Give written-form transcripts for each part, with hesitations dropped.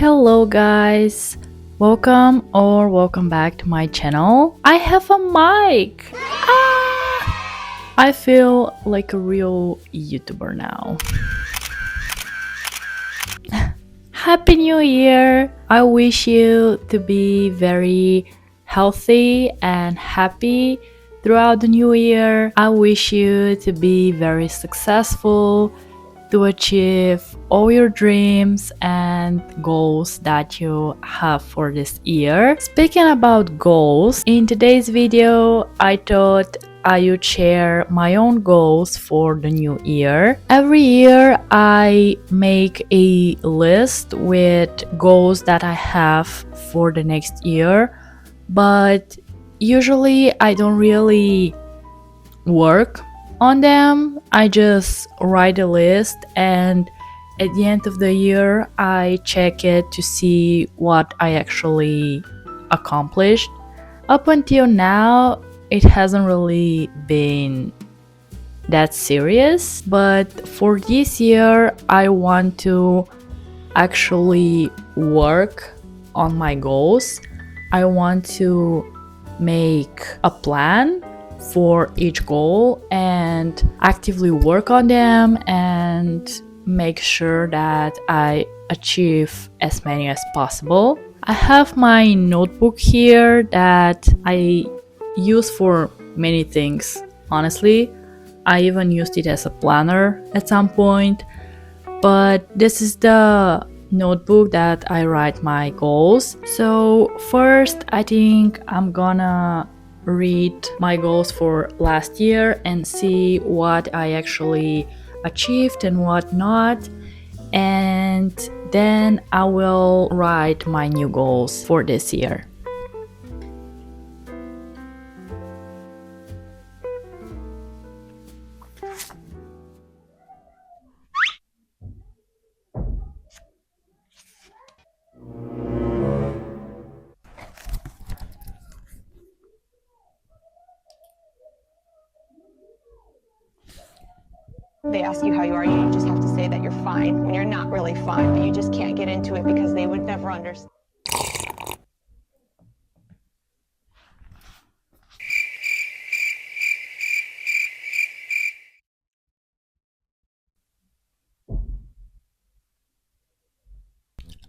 Hello guys, welcome back to my channel. I have a mic. I feel like a real YouTuber now. Happy New Year! I wish you to be very healthy and happy throughout the new year. I wish you to be very successful, to achieve all your dreams and goals that you have for this year. Speaking about goals, in today's video, I thought I would share my own goals for the new year. Every year, I make a list with goals that I have for the next year, but usually I don't really work on them. I just write a list, and at the end of the year I check it to see what I actually accomplished. Up until now it hasn't really been that serious, but for this year I want to actually work on my goals. I want to make a plan for each goal and actively work on them and make sure that I achieve as many as possible. I have my notebook here that I use for many things, honestly. I even used it as a planner at some point, but this is the notebook that I write my goals. So first I think I'm gonna read my goals for last year and see what I actually achieved and what not, and then I will write my new goals for this year. They ask you how you are, you just have to say that you're fine when you're not really fine, but you just can't get into it because they would never understand.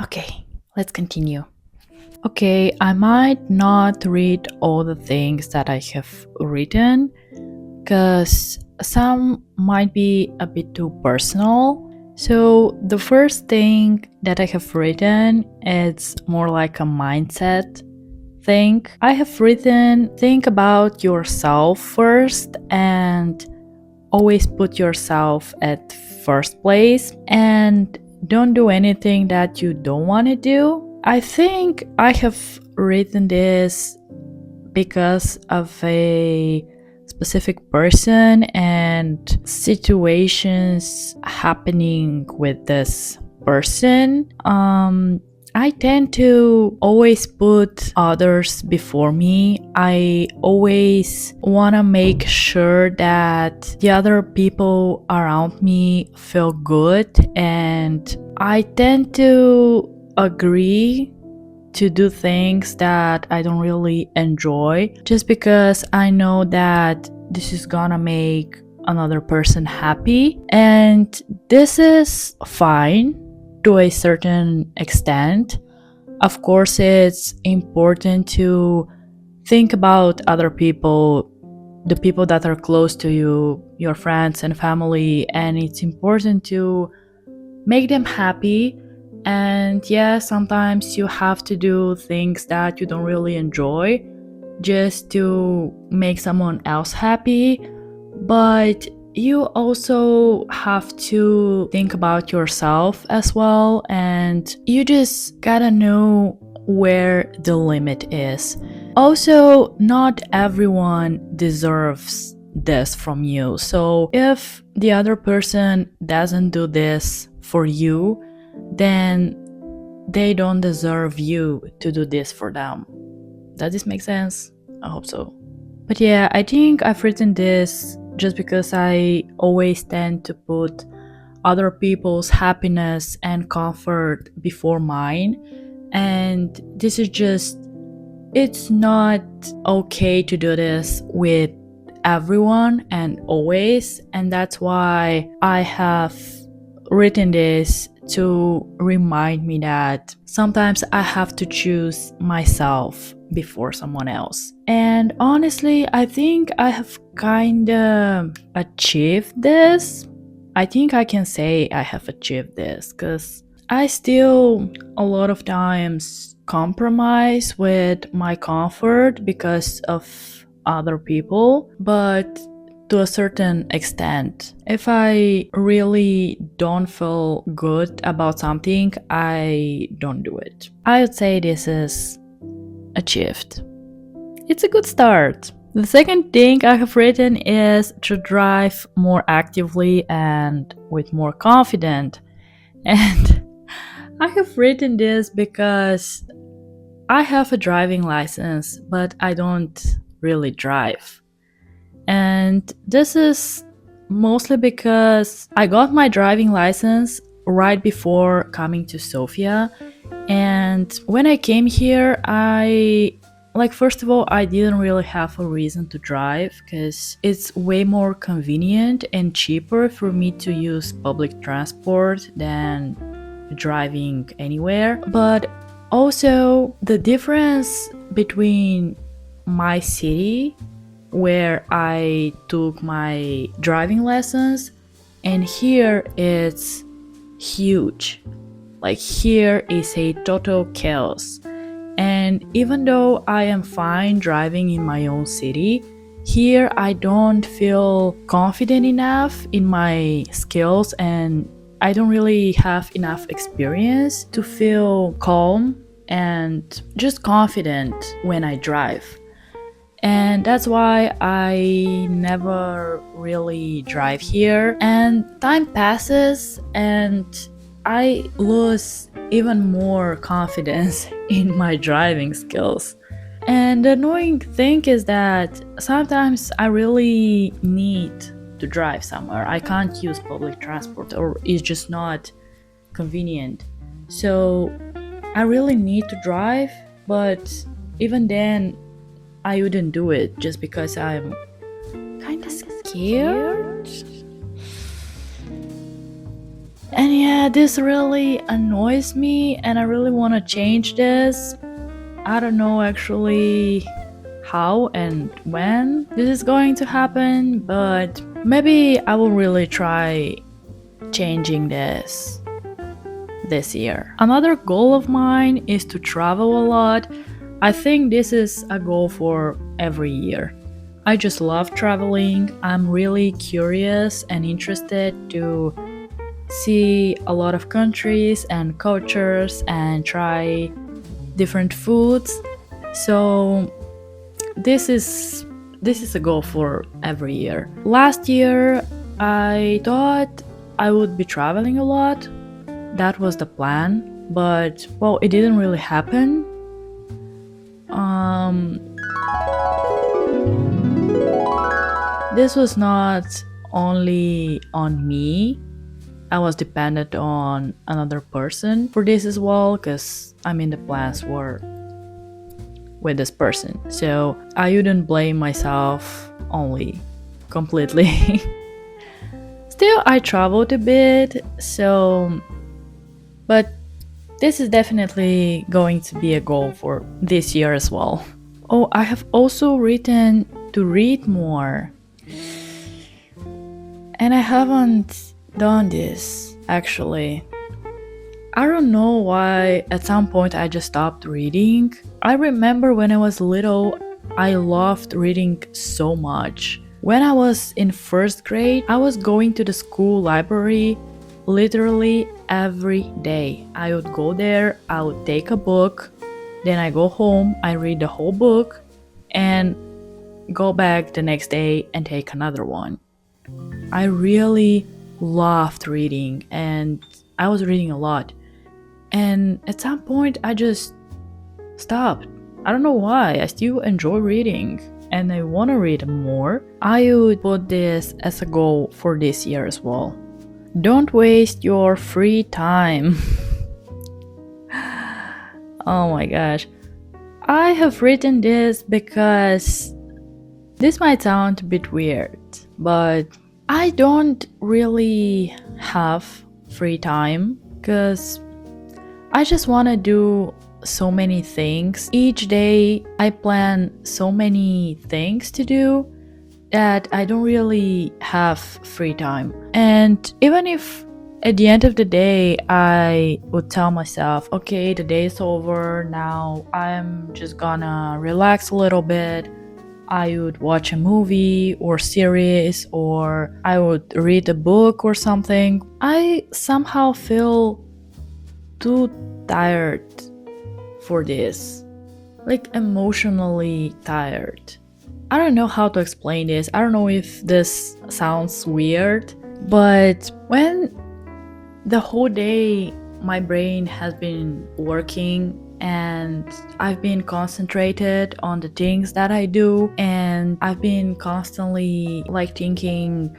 Okay, let's continue. Okay, I might not read all the things that I have written because some might be a bit too personal. So the first thing that I have written is more like a mindset thing. I have written, think about yourself first and always put yourself at first place and don't do anything that you don't want to do. I think I have written this because of a specific person and situations happening with this person. I tend to always put others before me. I always want to make sure that the other people around me feel good, and I tend to agree to do things that I don't really enjoy just because I know that this is gonna make another person happy, and this is fine to a certain extent. Of course, it's important to think about other people, the people that are close to you, your friends and family, and it's important to make them happy. And yeah, sometimes you have to do things that you don't really enjoy just to make someone else happy, but you also have to think about yourself as well, and you just gotta know where the limit is. Also, not everyone deserves this from you. So if the other person doesn't do this for you, then they don't deserve you to do this for them. Does this make sense? I hope so. But yeah, I think I've written this just because I always tend to put other people's happiness and comfort before mine. And this is just, it's not okay to do this with everyone and always. And that's why I have written this to remind me that sometimes I have to choose myself before someone else. And honestly, I think I have kind of achieved this. I think I can say I have achieved this because I still a lot of times compromise with my comfort because of other people, but to a certain extent. If I really don't feel good about something, I don't do it. I would say this is achieved. It's a good start. The second thing I have written is to drive more actively and with more confidence. And I have written this because I have a driving license, but I don't really drive. And this is mostly because I got my driving license right before coming to Sofia. And when I came here, first of all, I didn't really have a reason to drive because it's way more convenient and cheaper for me to use public transport than driving anywhere. But also, the difference between my city, where I took my driving lessons, and here it's huge. Like, here is a total chaos. And even though I am fine driving in my own city, here I don't feel confident enough in my skills, and I don't really have enough experience to feel calm and just confident when I drive. And that's why I never really drive here. And time passes and I lose even more confidence in my driving skills. And the annoying thing is that sometimes I really need to drive somewhere. I can't use public transport, or it's just not convenient. So I really need to drive, but even then, I wouldn't do it just because I'm kind of scared. And yeah, this really annoys me, and I really want to change this. I don't know actually how and when this is going to happen, but maybe I will really try changing this year. Another goal of mine is to travel a lot. I think this is a goal for every year. I just love traveling. I'm really curious and interested to see a lot of countries and cultures and try different foods. So this is a goal for every year. Last year I thought I would be traveling a lot. That was the plan, but well, it didn't really happen. This was not only on me. I was dependent on another person for this as well, because the plans were with this person. So I wouldn't blame myself only completely. Still, I traveled a bit, but this is definitely going to be a goal for this year as well. Oh, I have also written to read more. And I haven't done this, actually. I don't know why at some point I just stopped reading. I remember when I was little, I loved reading so much. When I was in first grade, I was going to the school library literally every day. I would go there, I would take a book, then I go home, I read the whole book, and go back the next day and take another one. I really loved reading, and I was reading a lot. And at some point, I just stopped. I don't know why. I still enjoy reading, and I want to read more. I would put this as a goal for this year as well. Don't waste your free time. Oh my gosh. I have written this because this might sound a bit weird, but I don't really have free time because I just want to do so many things. Each day I plan so many things to do that I don't really have free time. And even if at the end of the day I would tell myself, okay, the day is over, now I'm just gonna relax a little bit. I would watch a movie or series, or I would read a book or something. I somehow feel too tired for this, like emotionally tired. I don't know how to explain this. I don't know if this sounds weird, but when the whole day my brain has been working and I've been concentrated on the things that I do, and I've been constantly like thinking,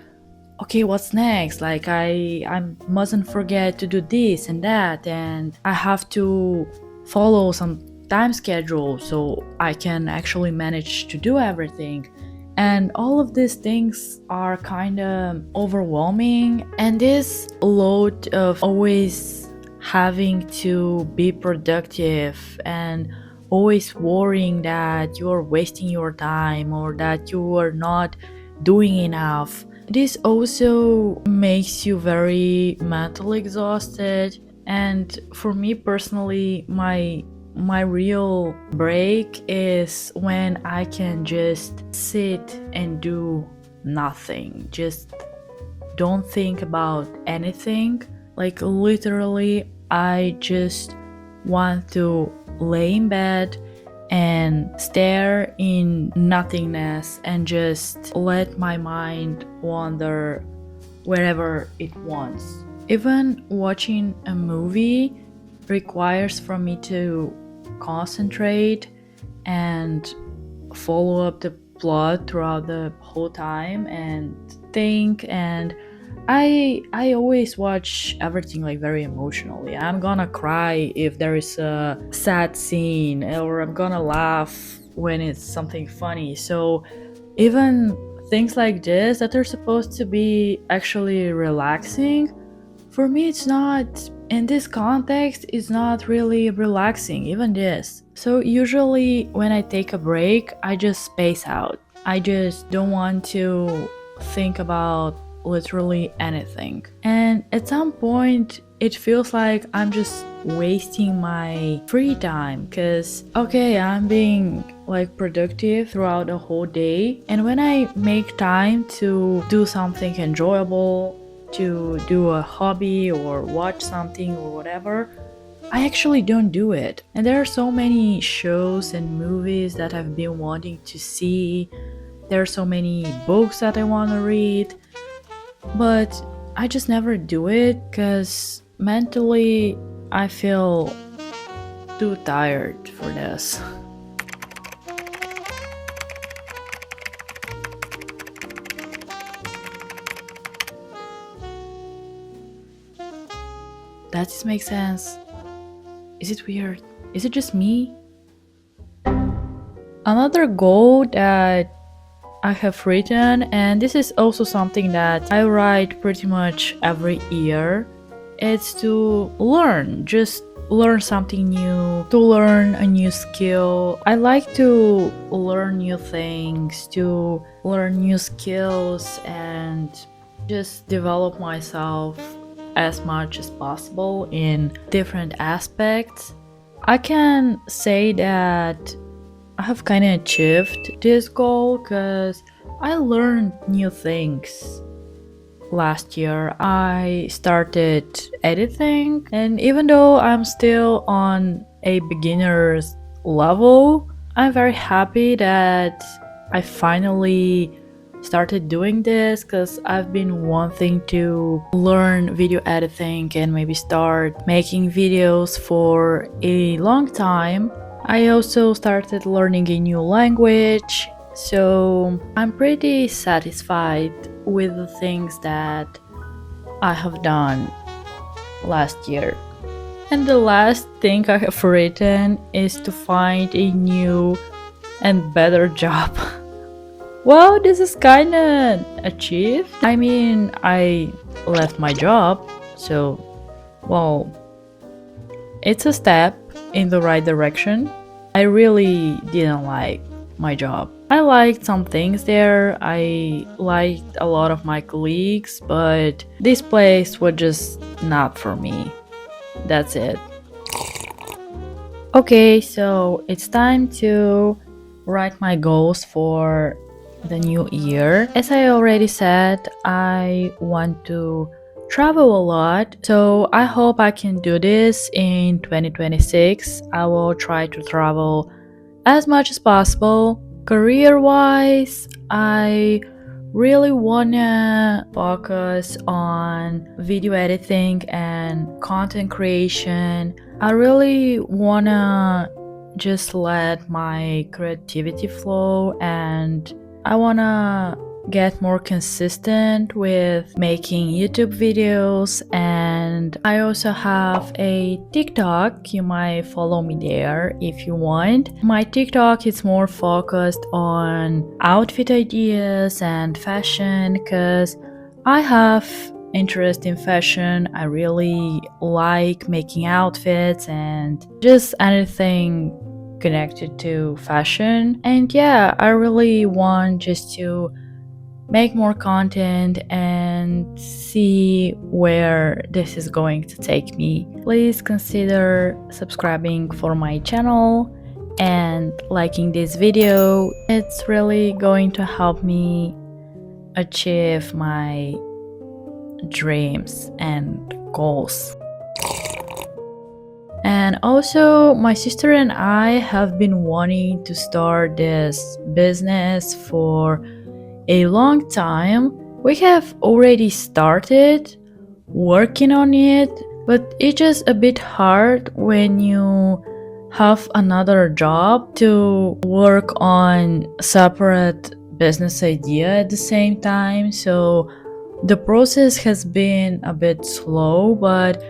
okay, what's next? Like I mustn't forget to do this and that, and I have to follow some time schedule so I can actually manage to do everything. And all of these things are kind of overwhelming, and this load of always having to be productive and always worrying that you're wasting your time or that you are not doing enough, this also makes you very mentally exhausted. And for me personally, my real break is when I can just sit and do nothing. Just don't think about anything. Like literally, I just want to lay in bed and stare in nothingness and just let my mind wander wherever it wants. Even watching a movie requires for me to concentrate and follow up the plot throughout the whole time and think. And I always watch everything like very emotionally. I'm gonna cry if there is a sad scene, or I'm gonna laugh when it's something funny. So even things like this that are supposed to be actually relaxing, for me it's not. In this context, it's not really relaxing, even this. So usually when I take a break, I just space out. I just don't want to think about literally anything. And at some point, it feels like I'm just wasting my free time because, okay, I'm being like productive throughout the whole day. And when I make time to do something enjoyable, to do a hobby or watch something or whatever, I actually don't do it. And there are so many shows and movies that I've been wanting to see. There are so many books that I want to read, but I just never do it because mentally I feel too tired for this. Does this make sense? Is it weird? Is it just me? Another goal that I have written, and this is also something that I write pretty much every year, it's to learn, just learn something new, to learn a new skill. I like to learn new things, to learn new skills, and just develop myself as much as possible in different aspects. I can say that I have kind of achieved this goal because I learned new things. Last year, I started editing, and even though I'm still on a beginner's level, I'm very happy that I finally started doing this because I've been wanting to learn video editing and maybe start making videos for a long time. I also started learning a new language, so I'm pretty satisfied with the things that I have done last year. And the last thing I have written is to find a new and better job. Well, this is kinda achieved. I mean, I left my job, so, well, it's a step in the right direction. I really didn't like my job. I liked some things there, I liked a lot of my colleagues, but this place was just not for me. That's it. Okay, so it's time to write my goals for the new year. As I already said, I want to travel a lot, so I hope I can do this in 2026. I will try to travel as much as possible. Career wise, I really wanna focus on video editing and content creation. I really wanna just let my creativity flow, and I wanna get more consistent with making YouTube videos. And I also have a TikTok. You might follow me there if you want. My TikTok is more focused on outfit ideas and fashion because I have interest in fashion. I really like making outfits and just anything connected to fashion. And yeah, I really want just to make more content and see where this is going to take me. Please consider subscribing for my channel and liking this video. It's really going to help me achieve my dreams and goals. And also, my sister and I have been wanting to start this business for a long time. We have already started working on it, but it's just a bit hard when you have another job to work on separate business idea at the same time. So the process has been a bit slow, but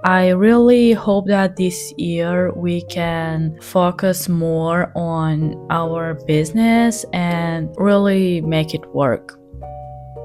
I really hope that this year we can focus more on our business and really make it work.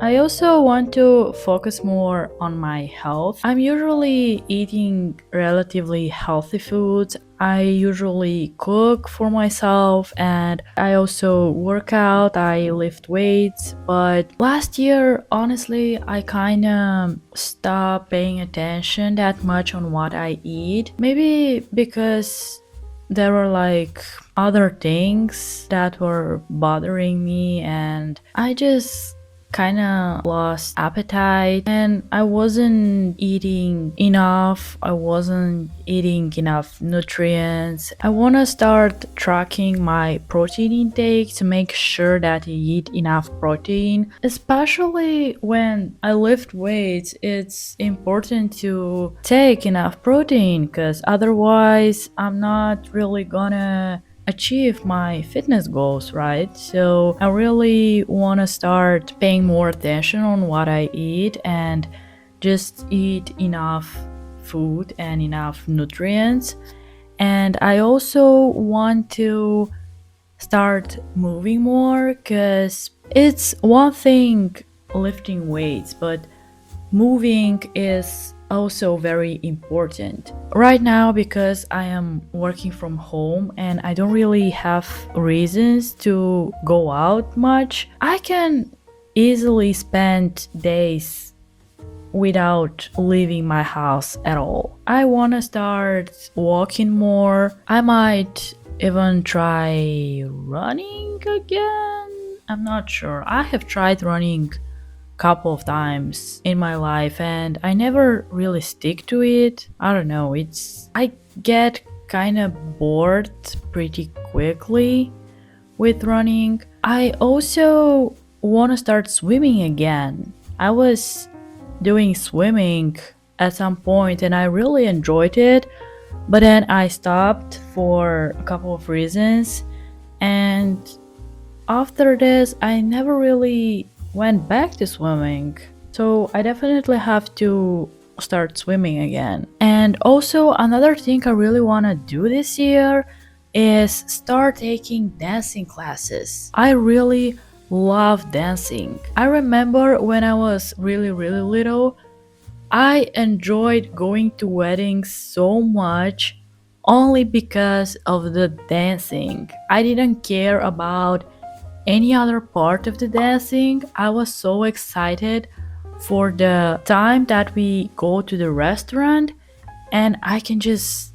I also want to focus more on my health. I'm usually eating relatively healthy foods. I usually cook for myself and I also work out, I lift weights. But last year, honestly, I kind of stopped paying attention that much on what I eat. Maybe because there were like other things that were bothering me and I just kind of lost appetite and I wasn't eating enough. I wasn't eating enough nutrients. I want to start tracking my protein intake to make sure that I eat enough protein. Especially when I lift weights, it's important to take enough protein because otherwise I'm not really gonna achieve my fitness goals, right? So I really want to start paying more attention on what I eat and just eat enough food and enough nutrients. And I also want to start moving more because it's one thing lifting weights, but moving is also very important. Right now, because I am working from home and I don't really have reasons to go out much, I can easily spend days without leaving my house at all. I want to start walking more. I might even try running again. I'm not sure. I have tried running couple of times in my life and I never really stick to it. I don't know, I get kind of bored pretty quickly with running. I also want to start swimming again. I was doing swimming at some point and I really enjoyed it, but then I stopped for a couple of reasons, and after this I never really went back to swimming. So I definitely have to start swimming again. And also, another thing I really want to do this year is start taking dancing classes. I really love dancing. I remember when I was really, really little, I enjoyed going to weddings so much only because of the dancing. I didn't care about any other part of the dancing. I was so excited for the time that we go to the restaurant and I can just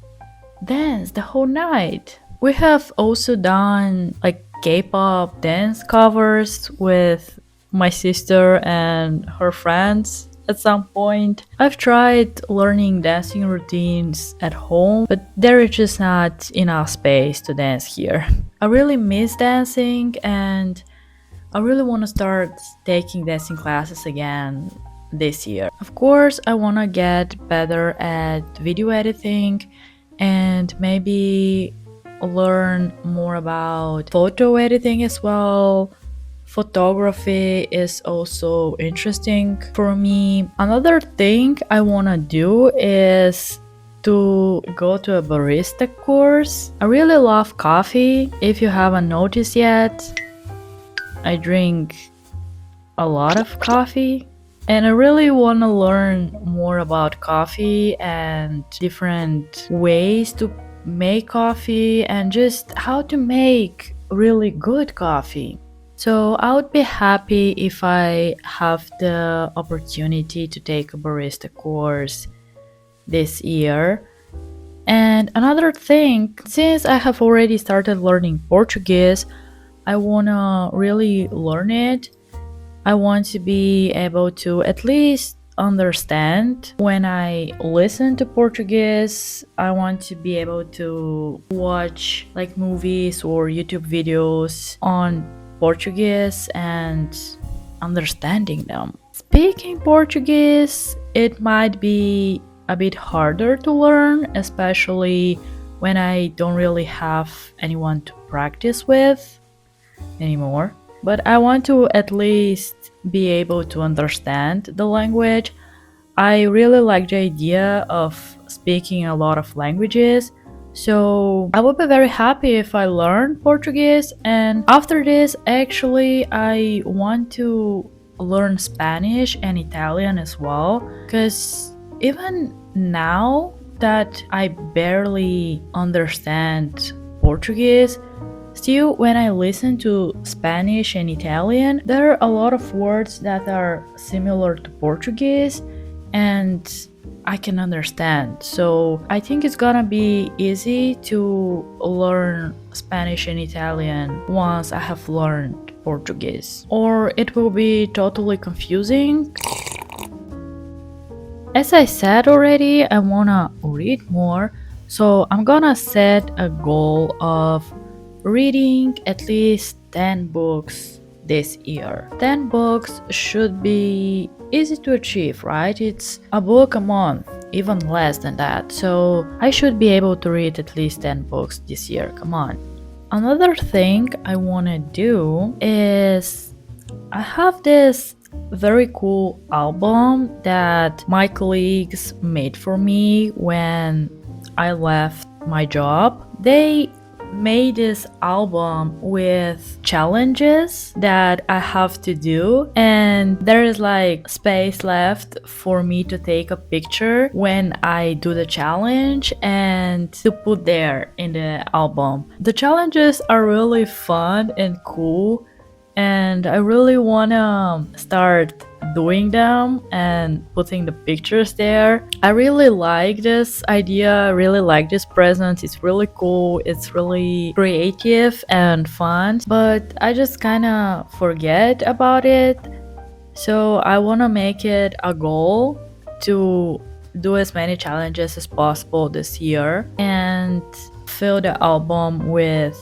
dance the whole night. We have also done like K-pop dance covers with my sister and her friends at some point. I've tried learning dancing routines at home, but there is just not enough space to dance here. I really miss dancing and I really want to start taking dancing classes again this year. Of course, I want to get better at video editing and maybe learn more about photo editing as well. Photography is also interesting for me. Another thing I want to do is to go to a barista course. I really love coffee. If you haven't noticed yet, I drink a lot of coffee. And I really want to learn more about coffee and different ways to make coffee and just how to make really good coffee. So I would be happy if I have the opportunity to take a barista course this year. And another thing, since I have already started learning Portuguese, I want to really learn it. I want to be able to at least understand when I listen to Portuguese. I want to be able to watch like movies or YouTube videos on Portuguese and understanding them. Speaking Portuguese, it might be a bit harder to learn, especially when I don't really have anyone to practice with anymore. But I want to at least be able to understand the language. I really like the idea of speaking a lot of languages, so I would be very happy if I learn Portuguese. And after this, actually, I want to learn Spanish and Italian as well, because even now that I barely understand Portuguese, still, when I listen to Spanish and Italian, there are a lot of words that are similar to Portuguese and I can understand. So I think it's gonna be easy to learn Spanish and Italian once I have learned Portuguese. Or it will be totally confusing. As I said already, I wanna read more, so I'm gonna set a goal of reading at least 10 books this year. 10 books should be easy to achieve, right? It's a book a month, even less than that. So I should be able to read at least 10 books this year. Come on. Another thing I want to do is I have this very cool album that my colleagues made for me when I left my job. They made this album with challenges that I have to do, and there is like space left for me to take a picture when I do the challenge and to put there in the album. The challenges are really fun and cool, and I really wanna start doing them and putting the pictures there. I really like this idea, I really like this present. It's really cool, it's really creative and fun, but I just kinda forget about it. So I wanna make it a goal to do as many challenges as possible this year and fill the album with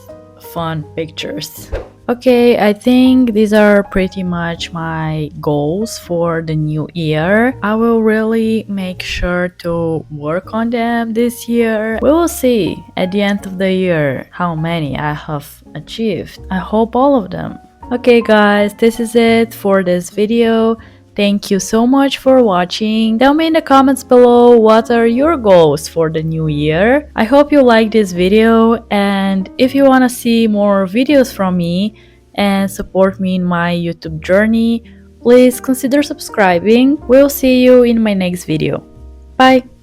fun pictures. Okay, I think these are pretty much my goals for the new year. I will really make sure to work on them this year. We will see at the end of the year how many I have achieved. I hope all of them. Okay guys, this is it for this video. Thank you so much for watching. Tell me in the comments below what are your goals for the new year. I hope you like this video, and if you want to see more videos from me and support me in my YouTube journey, please consider subscribing. We'll see you in my next video. Bye!